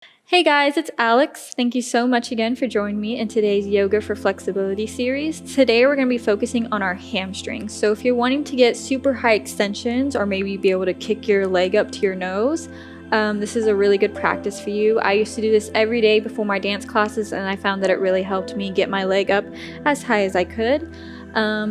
Hey guys, it's Alex. Thank you so much again for joining me in today's Yoga for Flexibility series. Today we're going to be focusing on our hamstrings. So if you're wanting to get super high extensions or maybe be able to kick your leg up to your nose, this is a really good practice for you. I used to do this every day before my dance classes and I found that it really helped me get my leg up as high as I could.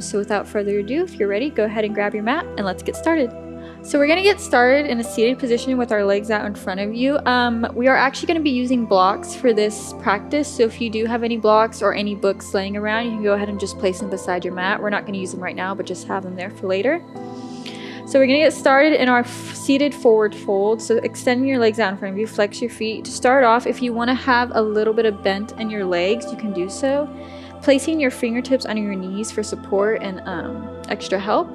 So without further ado, if you're ready, go ahead and grab your mat and let's get started. So we're going to get started in a seated position with our legs out in front of you. We are actually going to be using blocks for this practice. So if you do have any blocks or any books laying around, you can go ahead and just place them beside your mat. We're not going to use them right now, but just have them there for later. So we're going to get started in our seated forward fold. So extending your legs out in front of you, flex your feet. To start off, if you want to have a little bit of bent in your legs, you can do so. Placing your fingertips under your knees for support and extra help.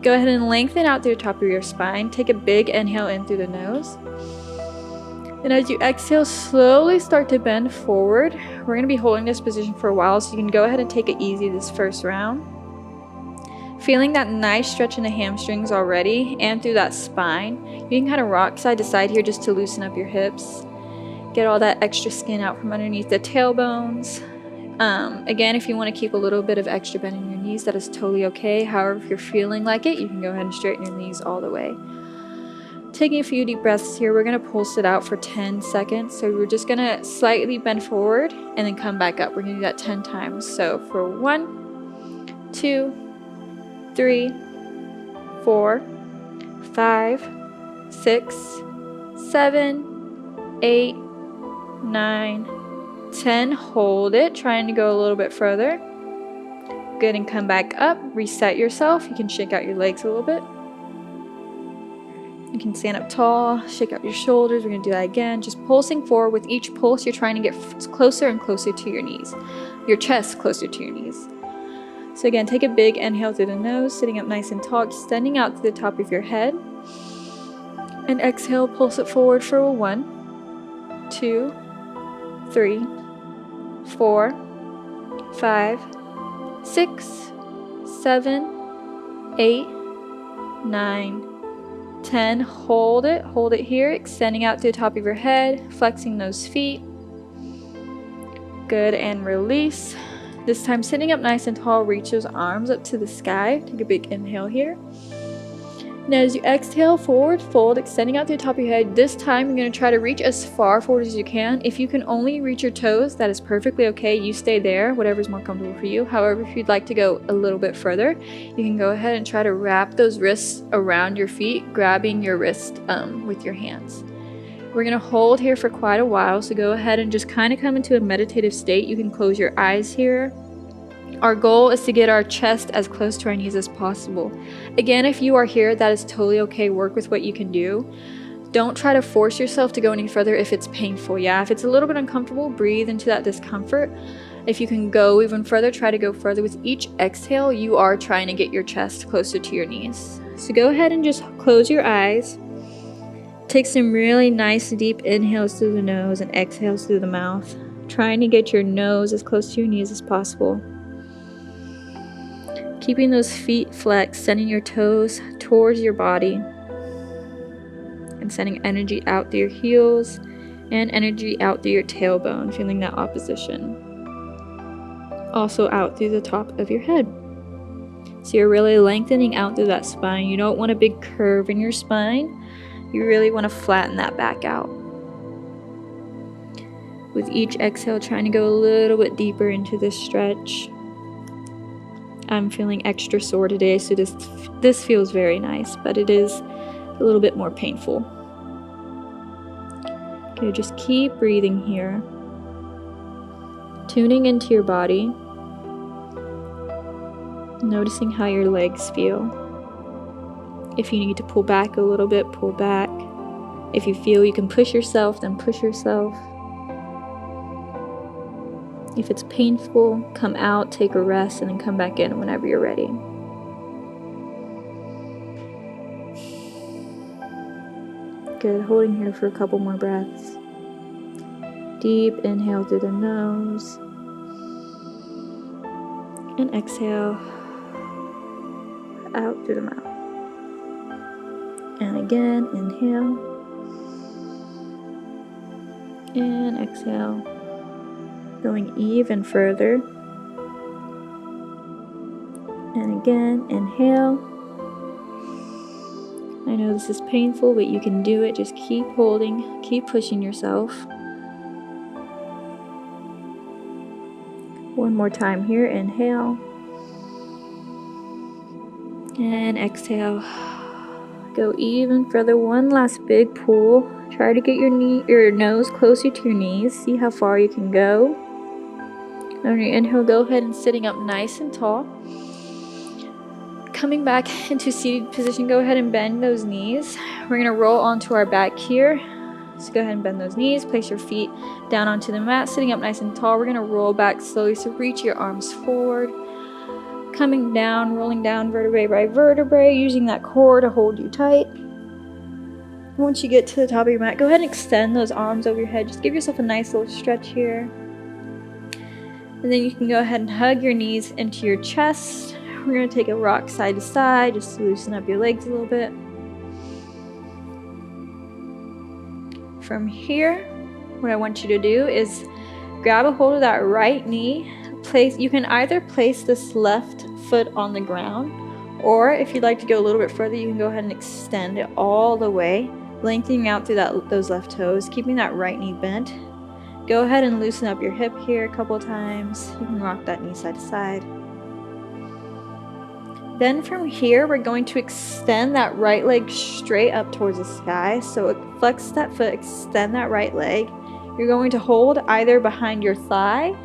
Go ahead and lengthen out through the top of your spine. Take a big inhale in through the nose. And as you exhale, slowly start to bend forward. We're going to be holding this position for a while, so you can go ahead and take it easy this first round. Feeling that nice stretch in the hamstrings already and through that spine. You can kind of rock side to side here just to loosen up your hips. Get all that extra skin out from underneath the tailbones. Again, if you want to keep a little bit of extra bend in your knees, that is totally okay. However, if you're feeling like it, you can go ahead and straighten your knees all the way. Taking a few deep breaths here, we're going to pulse it out for 10 seconds. So we're just going to slightly bend forward and then come back up. We're going to do that 10 times. So for 1, 2, 3, 4, 5, 6, 7, 8, 9, 10, hold it, trying to go a little bit further. Good, and come back up, reset yourself. You can shake out your legs a little bit. You can stand up tall, shake out your shoulders. We're going to do that again, just pulsing forward. With each pulse, you're trying to get closer and closer to your knees, your chest closer to your knees. So again, take a big inhale through the nose, sitting up nice and tall, extending out to the top of your head. And exhale, pulse it forward for 1, 2, 3, 4, 5, 6, 7, 8, 9, 10. Hold it here, extending out to the top of your head, flexing those feet. Good, and release. This time sitting up nice and tall, reach those arms up to the sky. Take a big inhale here. Now as you exhale, forward fold, extending out through the top of your head. This time you're going to try to reach as far forward as you can. If you can only reach your toes, that is perfectly okay. You stay there, whatever's more comfortable for you. However, if you'd like to go a little bit further, you can go ahead and try to wrap those wrists around your feet, grabbing your wrist with your hands. We're going to hold here for quite a while, so go ahead and just kind of come into a meditative state. You can close your eyes here. Our goal is to get our chest as close to our knees as possible. Again, if you are here, that is totally okay. Work with what you can do. Don't try to force yourself to go any further if it's painful. Yeah, if it's a little bit uncomfortable, breathe into that discomfort. If you can go even further, try to go further. With each exhale, you are trying to get your chest closer to your knees. So go ahead and just close your eyes. Take some really nice deep inhales through the nose and exhales through the mouth. Trying to get your nose as close to your knees as possible. Keeping those feet flexed, sending your toes towards your body and sending energy out through your heels and energy out through your tailbone, feeling that opposition. Also out through the top of your head. So you're really lengthening out through that spine. You don't want a big curve in your spine. You really want to flatten that back out. With each exhale, trying to go a little bit deeper into this stretch. I'm feeling extra sore today, so this feels very nice, but it is a little bit more painful. Okay, just keep breathing here. Tuning into your body. Noticing how your legs feel. If you need to pull back a little bit, pull back. If you feel you can push yourself, then push yourself. If it's painful, come out, take a rest, and then come back in whenever you're ready. Good, holding here for a couple more breaths. Deep inhale through the nose. And exhale out through the mouth. And again, inhale. And exhale. Going even further. And again, inhale. I know this is painful, but you can do it. Just keep holding, keep pushing yourself. One more time here, inhale. And exhale. Go even further. One last big pull. Try to get your nose closer to your knees. See how far you can go. On your inhale, go ahead and sitting up nice and tall. Coming back into seated position, go ahead and bend those knees. We're going to roll onto our back here. So go ahead and bend those knees. Place your feet down onto the mat, sitting up nice and tall. We're going to roll back slowly, so reach your arms forward. Coming down, rolling down vertebrae by vertebrae, using that core to hold you tight. Once you get to the top of your mat, go ahead and extend those arms over your head. Just give yourself a nice little stretch here. And then you can go ahead and hug your knees into your chest. We're going to take a rock side to side, just to loosen up your legs a little bit. From here, what I want you to do is grab a hold of that right knee. You can either place this left foot on the ground, or if you'd like to go a little bit further, you can go ahead and extend it all the way, lengthening out through those left toes, keeping that right knee bent. Go ahead and loosen up your hip here a couple times. You can rock that knee side to side. Then from here, we're going to extend that right leg straight up towards the sky. So flex that foot, extend that right leg. You're going to hold either behind your thigh,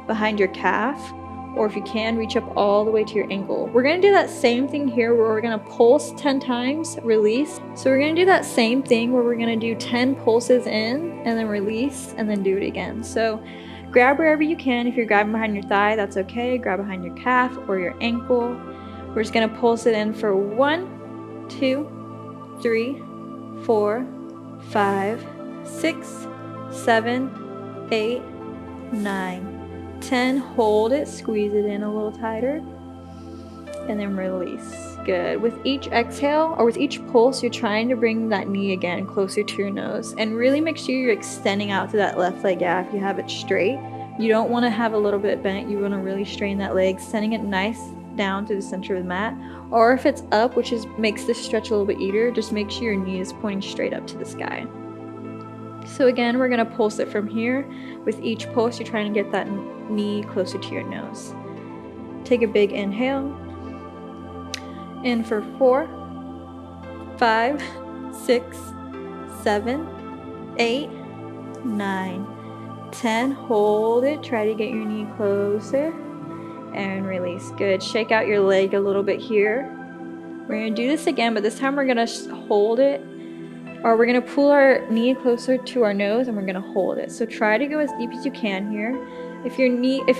behind your calf, or if you can, reach up all the way to your ankle. We're going to do that same thing here where we're going to pulse 10 times, release. So we're going to do that same thing where we're going to do 10 pulses in and then release and then do it again. So grab wherever you can. If you're grabbing behind your thigh, that's okay. Grab behind your calf or your ankle. We're just going to pulse it in for 1, 2, 3, 4, 5, 6, 7, 8, 9, 10. Hold it, squeeze it in a little tighter, and then release. Good. With each exhale or with each pulse, you're trying to bring that knee again closer to your nose, and really make sure you're extending out to that left leg if you have it straight. You don't want to have a little bit bent. You want to really strain that leg, sending it nice down to the center of the mat. Or if it's up, which makes this stretch a little bit easier, just make sure your knee is pointing straight up to the sky. So again, we're going to pulse it from here. With each pulse, you're trying to get that knee closer to your nose. Take a big inhale. In for 4, 5, 6, 7, 8, 9, 10. Hold it. Try to get your knee closer. And release. Good. Shake out your leg a little bit here. We're going to do this again, but this time we're going to hold it, or we're going to pull our knee closer to our nose and we're going to hold it. So try to go as deep as you can here. If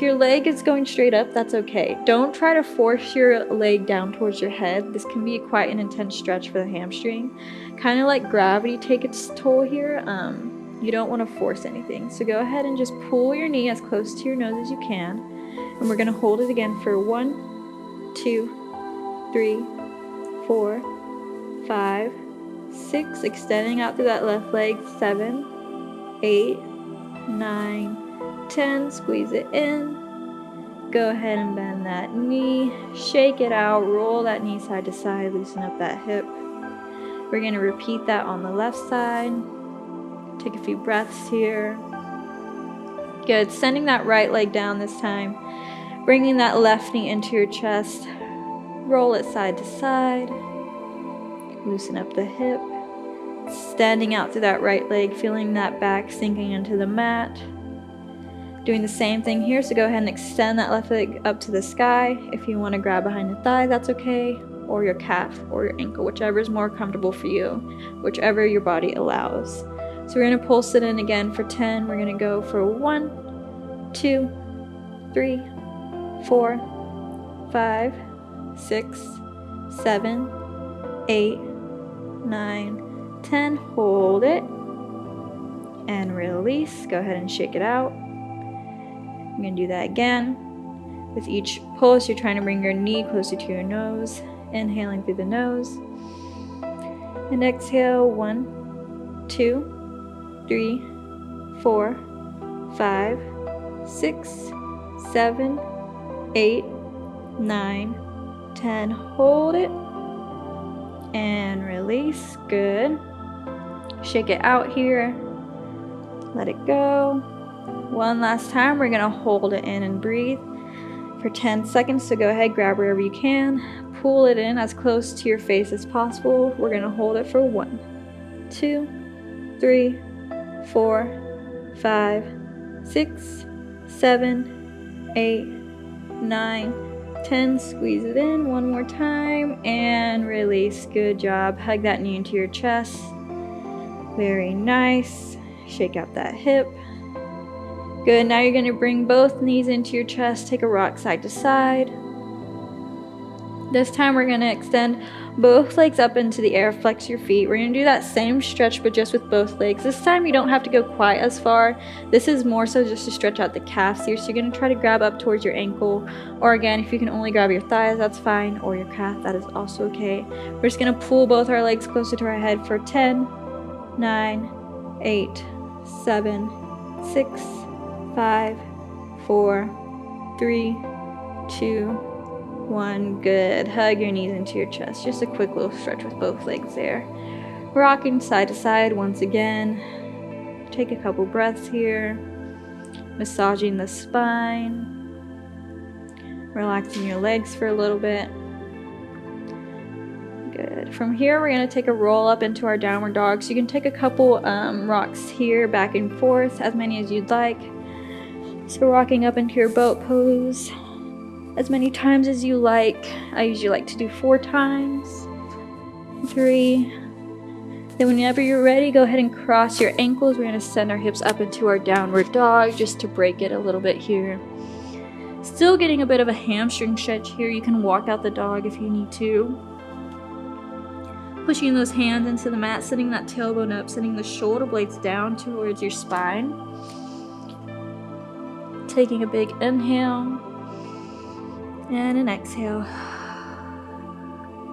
your leg is going straight up, that's okay. Don't try to force your leg down towards your head. This can be quite an intense stretch for the hamstring. Kind of like gravity take its toll here. You don't want to force anything. So go ahead and just pull your knee as close to your nose as you can. And we're going to hold it again for 1, 2, 3, 4, 5, 6, extending out through that left leg, 7, 8, 9, 10, squeeze it in. Go ahead and bend that knee, shake it out, roll that knee side to side, loosen up that hip. We're going to repeat that on the left side. Take a few breaths here. Good. Sending that right leg down this time. Bringing that left knee into your chest. Roll it side to side. Loosen up the hip. Standing out through that right leg, feeling that back sinking into the mat. Doing the same thing here, so go ahead and extend that left leg up to the sky. If you want to grab behind the thigh, that's okay. Or your calf or your ankle, whichever is more comfortable for you, whichever your body allows. So we're going to pulse it in again for 10. We're going to go for 1, 2, 3, 4, 5, 6, 7, 8, 9, 10. Hold it and release. Go ahead and shake it out. I'm going to do that again. With each pulse, you're trying to bring your knee closer to your nose. Inhaling through the nose. And exhale. 1, 2, 3, 4, 5, 6, 7, 8, 9, 10. Hold it and release. Good. Shake it out here. Let it go. One last time, we're gonna hold it in and breathe for 10 seconds. So go ahead, grab wherever you can, pull it in as close to your face as possible. We're gonna hold it for 1, 2, 3, 4, 5, 6, 7, 8, 9, 10. Squeeze it in one more time and release. Good job. Hug that knee into your chest. Very nice. Shake out that hip. Good. Now you're going to bring both knees into your chest. Take a rock side to side. This time we're going to extend both legs up into the air. Flex your feet. We're going to do that same stretch but just with both legs. This time you don't have to go quite as far. This is more so just to stretch out the calves here. So you're going to try to grab up towards your ankle, or again, if you can only grab your thighs, that's fine, or your calf, that is also okay. We're just going to pull both our legs closer to our head for 10, 9, 8, 7, 6, 5, 4, 3, 2, 1. Good. Hug your knees into your chest. Just a quick little stretch with both legs there. Rocking side to side once again. Take a couple breaths here. Massaging the spine. Relaxing your legs for a little bit. Good. From here, we're going to take a roll up into our downward dog. So you can take a couple rocks here, back and forth, as many as you'd like. So rocking up into your boat pose as many times as you like. I usually like to do 4 times. 3. Then whenever you're ready, go ahead and cross your ankles. We're going to send our hips up into our downward dog just to break it a little bit here. Still getting a bit of a hamstring stretch here. You can walk out the dog if you need to. Pushing those hands into the mat, sending that tailbone up, sending the shoulder blades down towards your spine. Taking a big inhale and an exhale.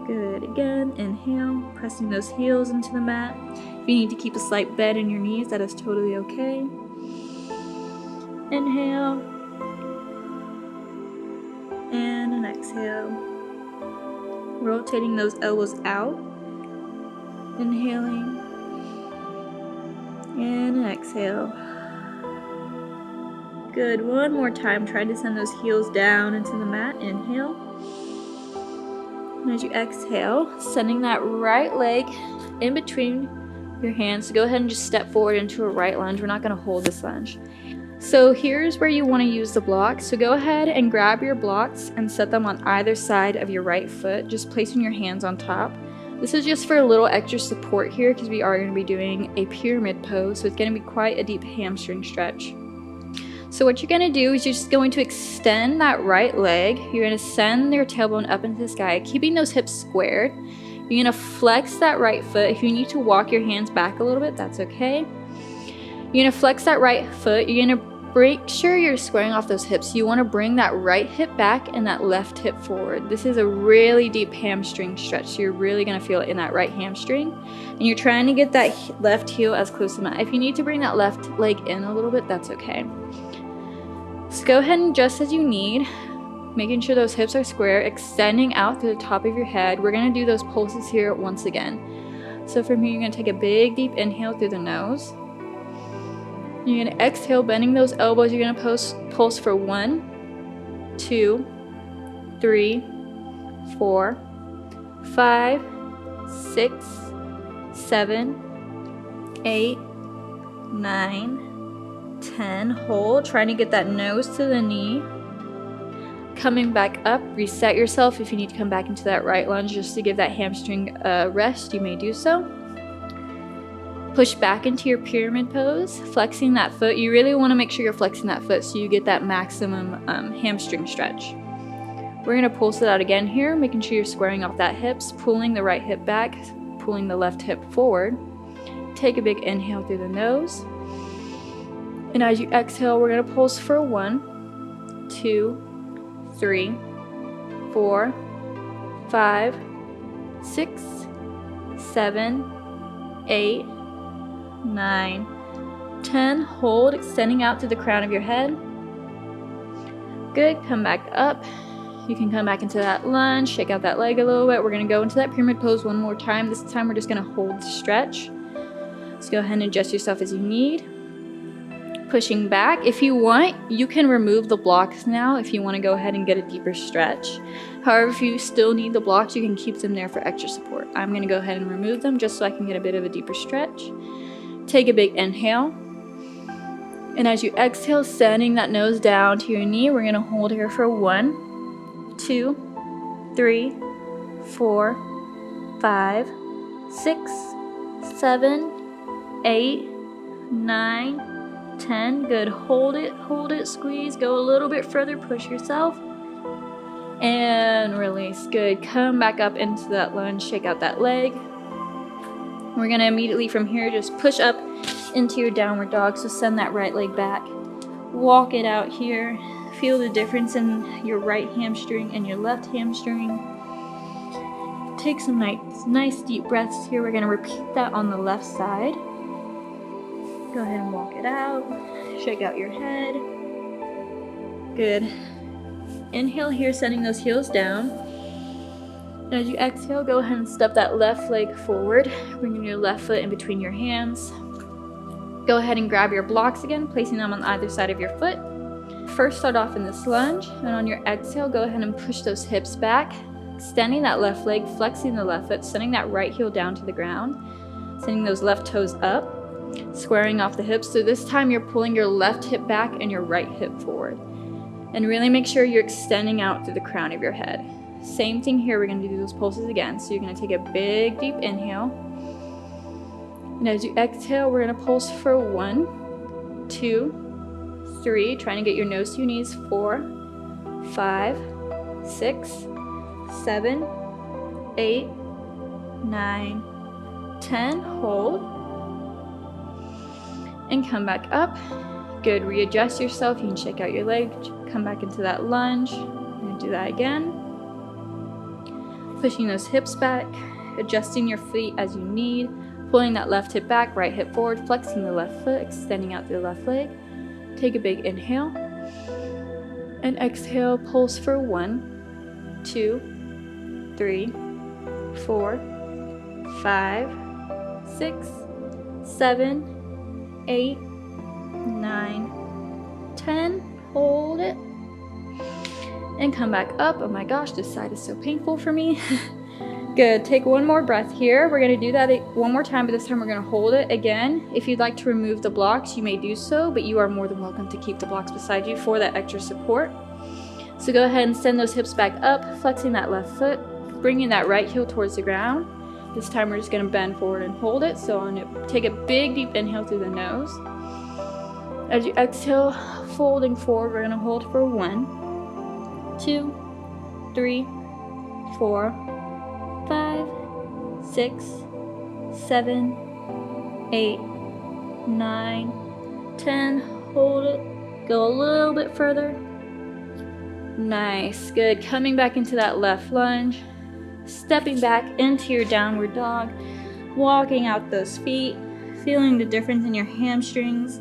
Good. Again, inhale, pressing those heels into the mat. If you need to keep a slight bend in your knees, that is totally okay. Inhale and an exhale. Rotating those elbows out. Inhaling and an exhale. Good. One more time. Try to send those heels down into the mat. Inhale. And as you exhale, sending that right leg in between your hands. So go ahead and just step forward into a right lunge. We're not going to hold this lunge. So here's where you want to use the blocks. So go ahead and grab your blocks and set them on either side of your right foot, just placing your hands on top. This is just for a little extra support here because we are going to be doing a pyramid pose, so it's going to be quite a deep hamstring stretch. So what you're going to do is you're just going to extend that right leg. You're going to send your tailbone up into the sky, keeping those hips squared. You're going to flex that right foot. If you need to walk your hands back a little bit, that's okay. You're going to flex that right foot. You're going to make sure you're squaring off those hips. You want to bring that right hip back and that left hip forward. This is a really deep hamstring stretch, so you're really going to feel it in that right hamstring. And you're trying to get that left heel as close to the mat. If you need to bring that left leg in a little bit, that's okay. So go ahead and adjust as you need, making sure those hips are square, extending out through the top of your head. We're going to do those pulses here once again. So from here, you're going to take a big deep inhale through the nose. You're going to exhale, bending those elbows. You're going to pulse for 1, 2, 3, 4, 5, 6, 7, 8, 9, 10. Hold, trying to get that nose to the knee. Coming back up, reset yourself. If you need to come back into that right lunge just to give that hamstring a rest, you may do so. Push back into your pyramid pose, flexing that foot. You really want to make sure you're flexing that foot so you get that maximum hamstring stretch. We're going to pulse it out again here, making sure you're squaring off that hips, pulling the right hip back, pulling the left hip forward. Take a big inhale through the nose. And as you exhale, we're going to pulse for 1, 2, 3, 4, 5, 6, 7, 8, 9, 10, hold, extending out to the crown of your head. Good, come back up. You can come back into that lunge, shake out that leg a little bit. We're gonna go into that pyramid pose one more time. This time we're just gonna hold the stretch. Let's go ahead and adjust yourself as you need. Pushing back. If you want, you can remove the blocks now if you want to go ahead and get a deeper stretch. However, if you still need the blocks, you can keep them there for extra support. I'm going to go ahead and remove them just so I can get a bit of a deeper stretch. Take a big inhale. And as you exhale, sending that nose down to your knee, we're going to hold here for 1, 2, 3, 4, 5, 6, 7, 8, 9, 10. Good. Hold it, squeeze, go a little bit further, push yourself, and release. Good. Come back up into that lunge, shake out that leg. We're gonna immediately from here just push up into your downward dog, so send that right leg back, walk it out here, feel the difference in your right hamstring and your left hamstring. Take some nice deep breaths here. We're gonna repeat that on the left side. Go ahead and walk it out. Shake out your head. Good. Inhale here, sending those heels down. And as you exhale, go ahead and step that left leg forward, bringing your left foot in between your hands. Go ahead and grab your blocks again, placing them on either side of your foot. First, start off in this lunge, and on your exhale, go ahead and push those hips back, extending that left leg, flexing the left foot, sending that right heel down to the ground, sending those left toes up, squaring off the hips. So this time you're pulling your left hip back and your right hip forward. And really make sure you're extending out through the crown of your head. Same thing here, we're gonna do those pulses again. So you're gonna take a big, deep inhale. And as you exhale, we're gonna pulse for 1, 2, 3, trying to get your nose to your knees, 4, 5, 6, 7, 8, 9, 10, hold. And come back up. Good. Readjust yourself. You can shake out your leg, come back into that lunge, and do that again. Pushing those hips back, adjusting your feet as you need, pulling that left hip back, right hip forward, flexing the left foot, extending out the left leg. Take a big inhale and exhale. Pulse for 1, 2, 3, 4, 5, 6, 7, 8, 9, 10. Hold it. And come back up. Oh my gosh, this side is so painful for me. Good. Take one more breath here. We're going to do that one more time, but this time we're going to hold it again. If you'd like to remove the blocks, you may do so, but you are more than welcome to keep the blocks beside you for that extra support. So go ahead and send those hips back up, flexing that left foot, bringing that right heel towards the ground. This time we're just going to bend forward and hold it. So I'm going to take a big deep inhale through the nose. As you exhale, folding forward, we're going to hold for 1, 2, 3, 4, 5, 6, 7, 8, 9, 10. Hold it. Go a little bit further. Nice. Good. Coming back into that left lunge. Stepping back into your downward dog. Walking out those feet. Feeling the difference in your hamstrings.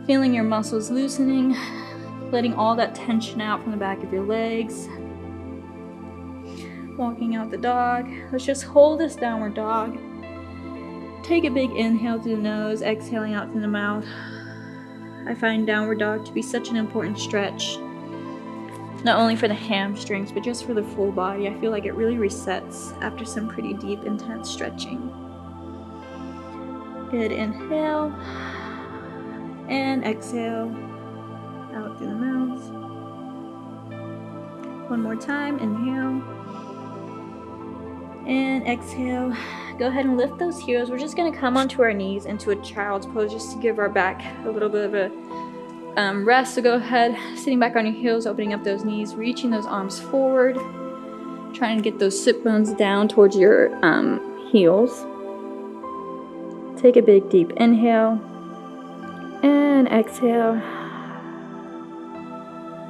Feeling your muscles loosening. Letting all that tension out from the back of your legs. Walking out the dog. Let's just hold this downward dog. Take a big inhale through the nose, exhaling out through the mouth. I find downward dog to be such an important stretch. Not only for the hamstrings, but just for the full body. I feel like it really resets after some pretty deep, intense stretching. Good. Inhale. And exhale. Out through the mouth. One more time. Inhale. And exhale. Go ahead and lift those heels. We're just going to come onto our knees into a child's pose just to give our back a little bit of a rest. So go ahead, sitting back on your heels, opening up those knees, reaching those arms forward, trying to get those sit bones down towards your heels. Take a big deep inhale and exhale.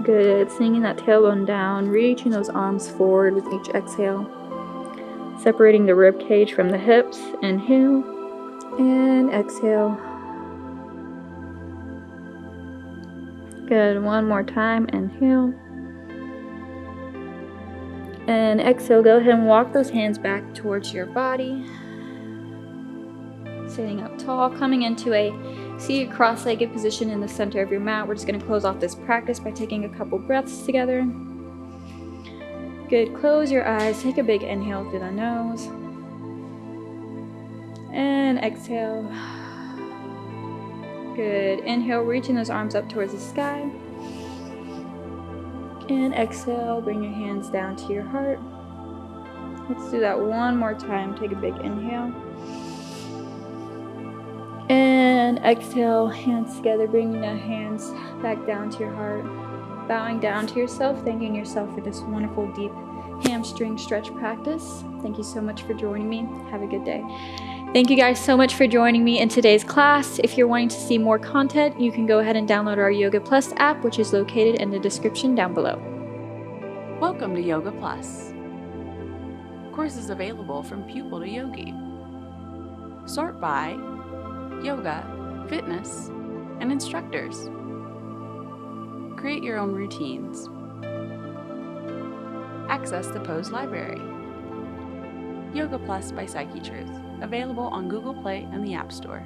Good. Sinking that tailbone down, reaching those arms forward with each exhale. Separating the rib cage from the hips. Inhale and exhale. Good. One more time. Inhale. And exhale. Go ahead and walk those hands back towards your body. Sitting up tall, coming into a seated cross-legged position in the center of your mat. We're just going to close off this practice by taking a couple breaths together. Good. Close your eyes. Take a big inhale through the nose. And exhale. Good. Inhale, reaching those arms up towards the sky. And exhale, bring your hands down to your heart. Let's do that one more time. Take a big inhale. And exhale, hands together, bringing the hands back down to your heart. Bowing down to yourself, thanking yourself for this wonderful deep hamstring stretch practice. Thank you so much for joining me. Have a good day. Thank you guys so much for joining me in today's class. If you're wanting to see more content, you can go ahead and download our Yoga Plus app, which is located in the description down below. Welcome to Yoga Plus. Courses available from pupil to yogi. Sort by yoga, fitness, and instructors. Create your own routines. Access the pose library. Yoga Plus by Psyche Truth, available on Google Play and the App Store.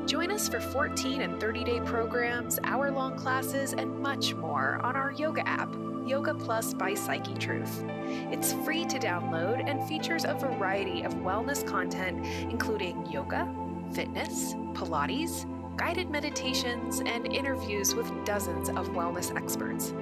Join us for 14 and 30-day programs, hour-long classes, and much more on our yoga app, Yoga Plus by Psyche Truth. It's free to download and features a variety of wellness content, including yoga, fitness, Pilates, guided meditations, and interviews with dozens of wellness experts.